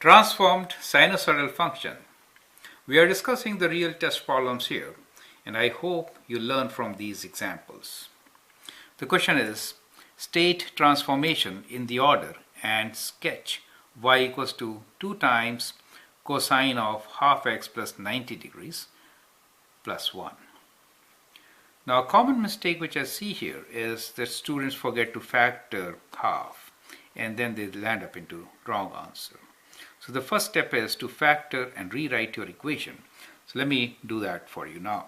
Transformed sinusoidal function. We are discussing the real test problems here, and I hope you learn from these examples. The question is, state transformation in the order and sketch y equals to 2 times cosine of half x plus 90 degrees plus 1. Now a common mistake which I see here is that students forget to factor half and then they land up into wrong answer. So the first step is to factor and rewrite your equation. So let me do that for you now.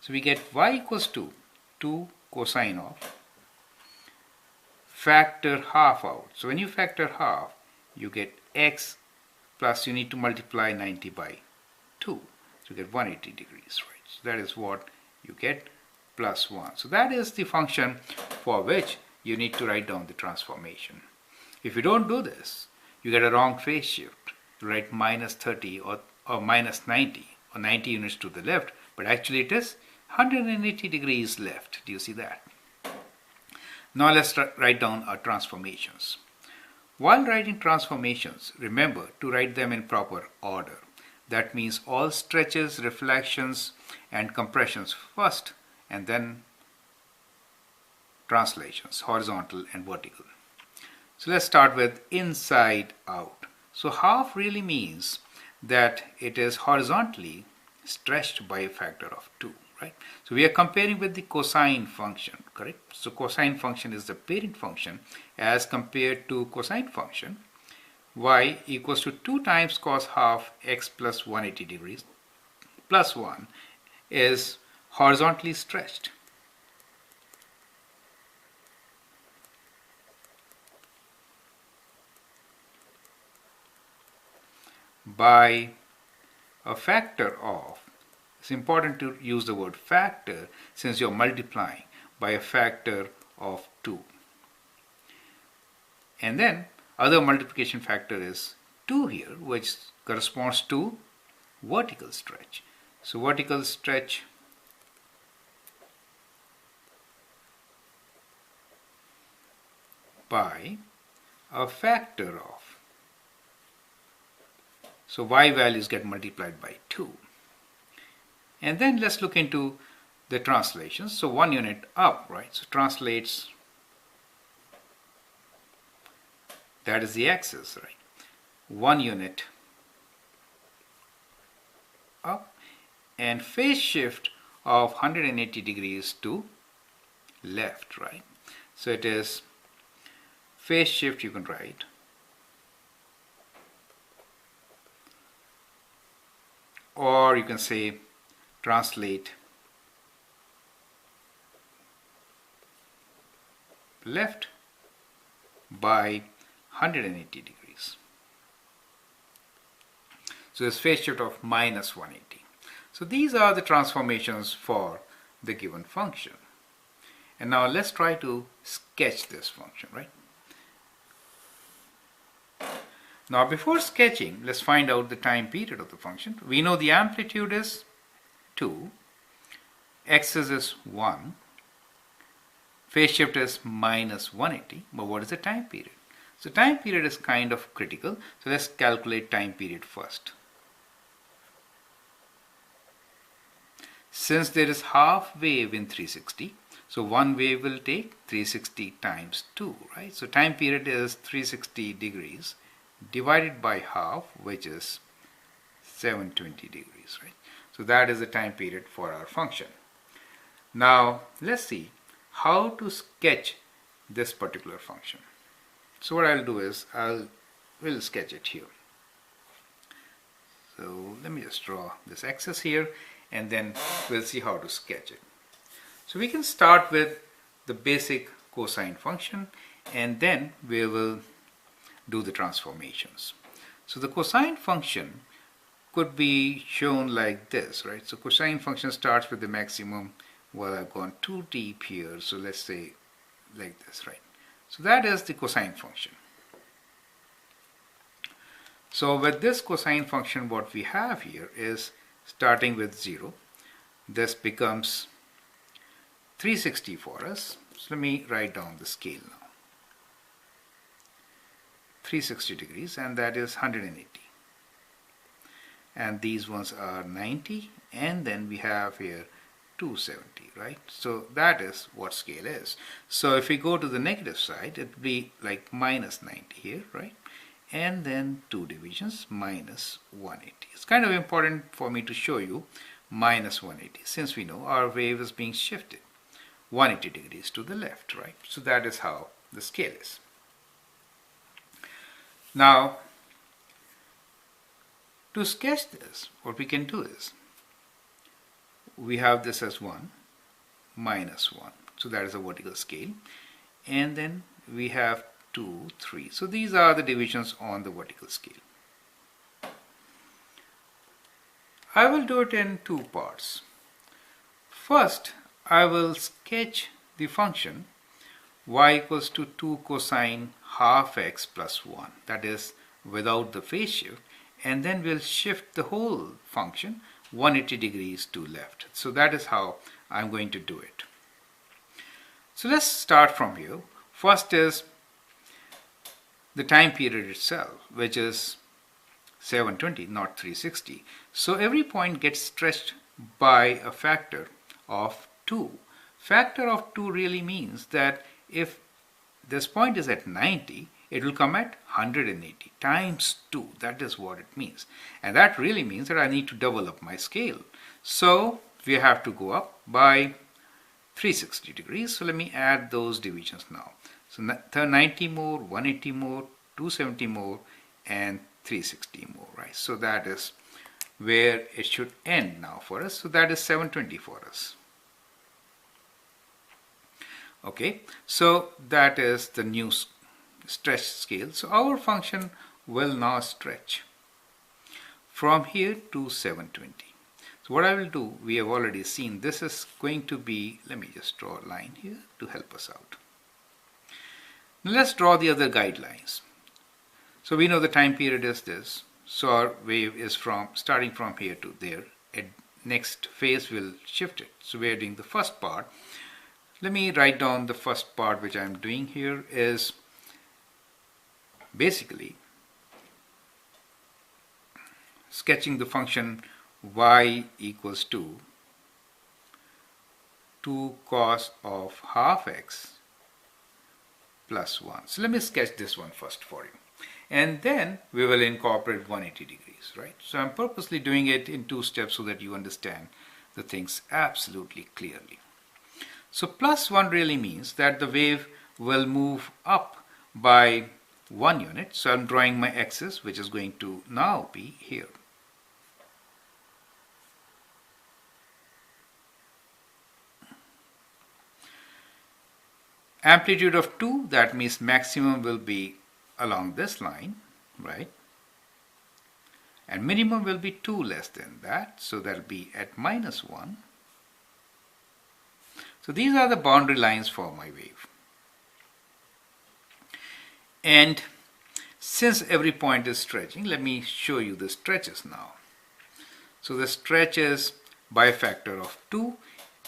So we get y equals to 2 cosine of, factor half out. So when you factor half, you get x plus you need to multiply 90 by 2. So you get 180 degrees, right? So that is what you get, plus 1. So that is the function for which you need to write down the transformation. If you don't do this, you get a wrong phase shift. You write minus 30 or minus 90 or 90 units to the left, but actually it is 180 degrees left. Do you see that? Now let's write down our transformations. While writing transformations, remember to write them in proper order. That means all stretches, reflections, and compressions first, and then translations, horizontal and vertical. So let's start with inside out. So half really means that it is horizontally stretched by a factor of 2, right? So we are comparing with the cosine function, correct? So cosine function is the parent function as compared to cosine function. Y equals to 2 times cos half x plus 180 degrees plus 1 is horizontally stretched. By a factor of, it's important to use the word factor since you're multiplying by a factor of 2. And then other multiplication factor is 2 here, which corresponds to vertical stretch. So vertical stretch by a factor of. So y values get multiplied by 2. And then let's look into the translations. So 1 unit up, right? So translates, that is the axis, right? 1 unit up and phase shift of 180 degrees to left, right? So it is phase shift, you can write, or you can say translate left by 180 degrees. So it's phase shift of minus 180. So these are the transformations for the given function. And now let's try to sketch this function, right? Now before sketching, let's find out the time period of the function. We know the amplitude is 2, axis is 1, phase shift is minus 180, but what is the time period? So time period is kind of critical, so let's calculate time period first. Since there is half wave in 360, so one wave will take 360 times 2, right? So time period is 360 degrees divided by half, which is 720 degrees, right? So that is the time period for our function. Now let's see how to sketch this particular function. So what I'll do is we'll sketch it here. So let me just draw this axis here and then we'll see how to sketch it. So we can start with the basic cosine function and then we will do the transformations. So the cosine function could be shown like this, right? So cosine function starts with the maximum. Well, I've gone too deep here, so let's say like this, right? So that is the cosine function. So with this cosine function, what we have here is starting with 0. This becomes 360 for us. So let me write down the scale now. 360 degrees, and that is 180. and these ones are 90, and then we have here 270, right? So that is what scale is. So if we go to the negative side, it would be like minus 90 here, right? And then 2 divisions, minus 180. It's kind of important for me to show you minus 180, since we know our wave is being shifted 180 degrees to the left, right? So that is how the scale is. Now, to sketch this, what we can do is, we have this as 1, minus 1. So that is a vertical scale. And then we have 2, 3. So these are the divisions on the vertical scale. I will do it in 2 parts. First, I will sketch the function y equals to 2 cosine half x plus 1. That is without the phase shift. And then we'll shift the whole function 180 degrees to left. So that is how I'm going to do it. So let's start from here. First is the time period itself, which is 720, not 360. So every point gets stretched by a factor of 2. Factor of 2 really means that if this point is at 90, it will come at 180 times 2. That is what it means. And that really means that I need to double up my scale. So we have to go up by 360 degrees. So let me add those divisions now. So 90 more, 180 more, 270 more, and 360 more, right? So that is where it should end now for us. So that is 720 for us. Okay, so that is the new stretch scale. So our function will now stretch from here to 720. So what I will do, we have already seen, this is going to be, let me just draw a line here to help us out. Now let's draw the other guidelines. So we know the time period is this. So our wave is from starting from here to there. At next phase will shift it. So we are doing the first part. Let me write down the first part which I am doing here is basically sketching the function y equals to 2 cos of half x plus 1. So let me sketch this one first for you. And then we will incorporate 180 degrees, right? So I'm purposely doing it in 2 steps so that you understand the things absolutely clearly. So plus 1 really means that the wave will move up by 1 unit. So I'm drawing my axis, which is going to now be here. Amplitude of 2, that means maximum will be along this line, right? And minimum will be 2 less than that, so that will be at minus 1. So these are the boundary lines for my wave. And since every point is stretching, let me show you the stretches now. So the stretch is by a factor of 2,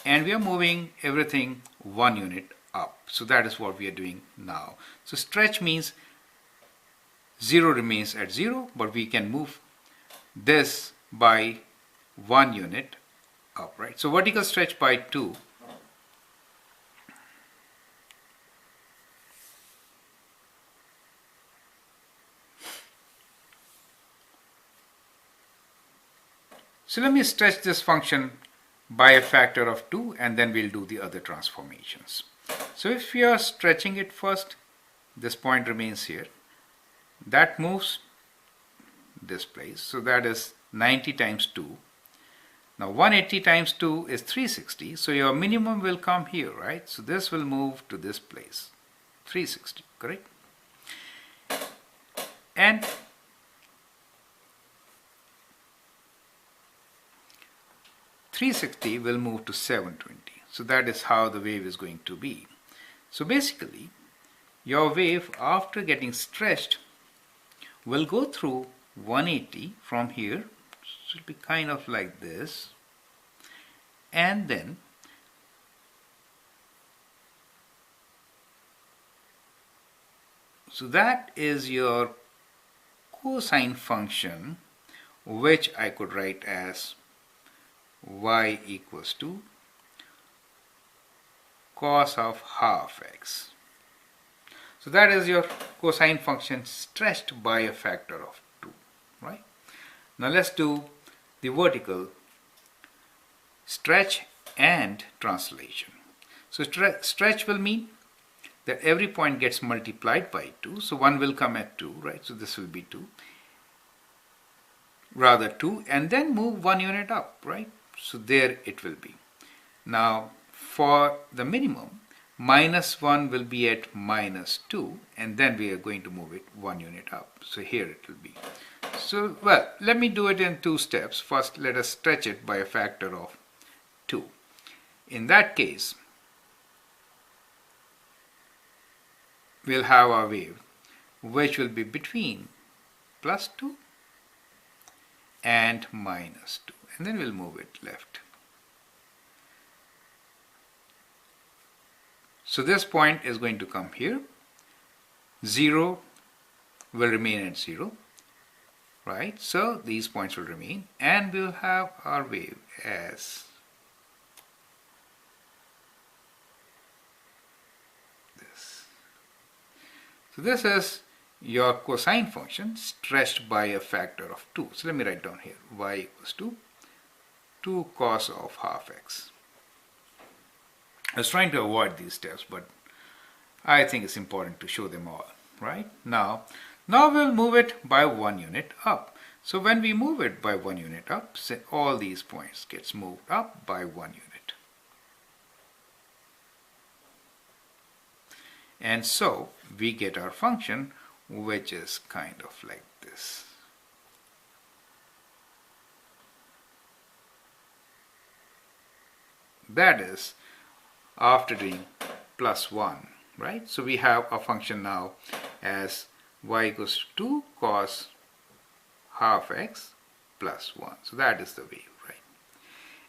and we are moving everything 1 unit up. So that is what we are doing now. So stretch means 0 remains at 0, but we can move this by 1 unit up, right? So vertical stretch by 2. So let me stretch this function by a factor of 2, and then we'll do the other transformations. So if we are stretching it first, this point remains here. That moves this place. So that is 90 times 2. Now 180 times 2 is 360. So your minimum will come here, right? So this will move to this place. 360, correct? And (360) will move to 720. So that is how the wave is going to be. So basically, your wave after getting stretched will go through 180 from here. So it will be kind of like this. And then so that is your cosine function which I could write as y equals to cos of half x. So that is your cosine function stretched by a factor of 2, right? Now let's do the vertical stretch and translation. So stretch will mean that every point gets multiplied by 2. So 1 will come at 2, right? So this will be 2. Rather 2, and then move 1 unit up, right? So there it will be. Now for the minimum, -1 will be at -2, and then we are going to move it 1 unit up. So here it will be. So, well, let me do it in 2 steps. First, let us stretch it by a factor of 2. In that case, we'll have our wave which will be between +2 and -2, and then we'll move it left. So this point is going to come here. 0 will remain at 0, right? So these points will remain, and we'll have our wave as this. So this is your cosine function stretched by a factor of 2. So let me write down here, y equals to 2 cos of half x. I was trying to avoid these steps, but I think it's important to show them all, right? Now we'll move it by 1 unit up. So when we move it by 1 unit up, say all these points gets moved up by 1 unit. And so we get our function, which is kind of like this. That is after doing +1, right? So we have a function now as y equals to 2 cos half x plus 1. So that is the wave, right?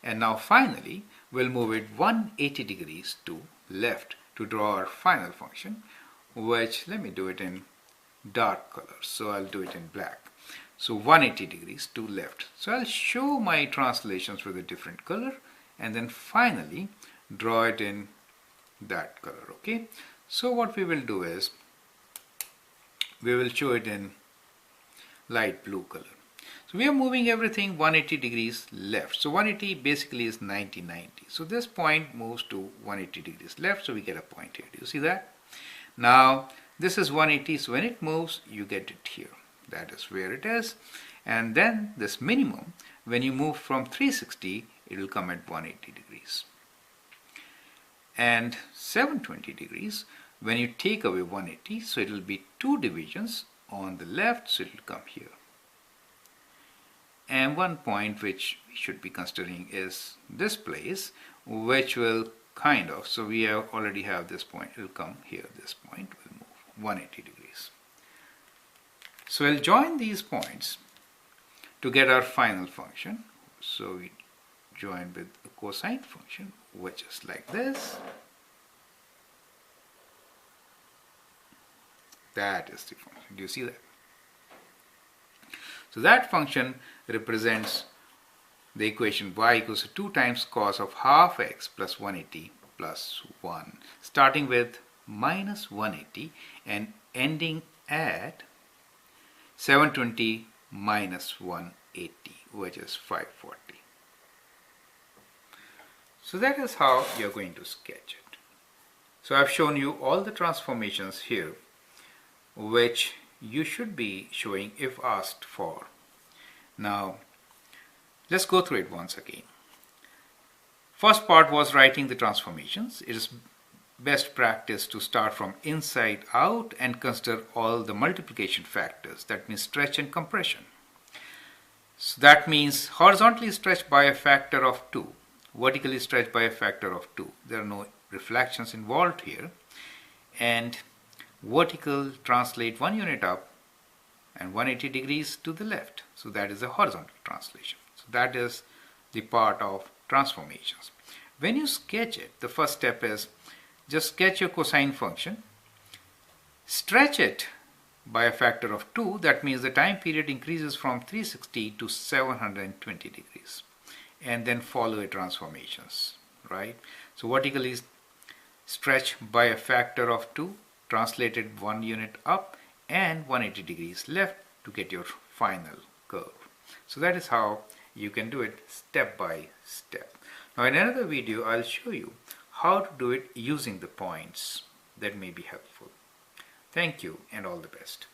And now finally, we'll move it 180 degrees to left to draw our final function, which, let me do it in dark color. So I'll do it in black. So 180 degrees to left. So I'll show my translations with a different color, and then finally draw it in that color, okay? So what we will do is, we will show it in light blue color. So we are moving everything 180 degrees left. So 180 basically is 90-90. So this point moves to 180 degrees left, so we get a point here. Do you see that? Now this is 180, so when it moves, you get it here. That is where it is. And then this minimum, when you move from 360, it will come at 180 degrees. And 720 degrees, when you take away 180, so it will be 2 divisions on the left, so it will come here. And one point which we should be considering is this place, which will kind of, so we already have this point, it will come here, this point will move 180 degrees. So we'll join these points to get our final function. So we join with a cosine function, which is like this. That is the function. Do you see that? So that function represents the equation y equals to 2 times cos of half x plus 180 plus 1, starting with minus 180 and ending at 720 minus 180, which is 540. So that is how you're going to sketch it. So I've shown you all the transformations here, which you should be showing if asked for. Now let's go through it once again. First part was writing the transformations. It is best practice to start from inside out and consider all the multiplication factors. That means stretch and compression. So that means horizontally stretched by a factor of 2, vertically stretched by a factor of 2. There are no reflections involved here. And vertical translate 1 unit up and 180 degrees to the left. So that is a horizontal translation. So that is the part of transformations. When you sketch it, the first step is just sketch your cosine function, stretch it by a factor of 2, that means the time period increases from 360 to 720 degrees. And then follow a transformations, right? So vertical is stretch by a factor of 2, translated 1 unit up and 180 degrees left to get your final curve. So that is how you can do it step by step. Now in another video I'll show you how to do it using the points. That may be helpful. Thank you and all the best.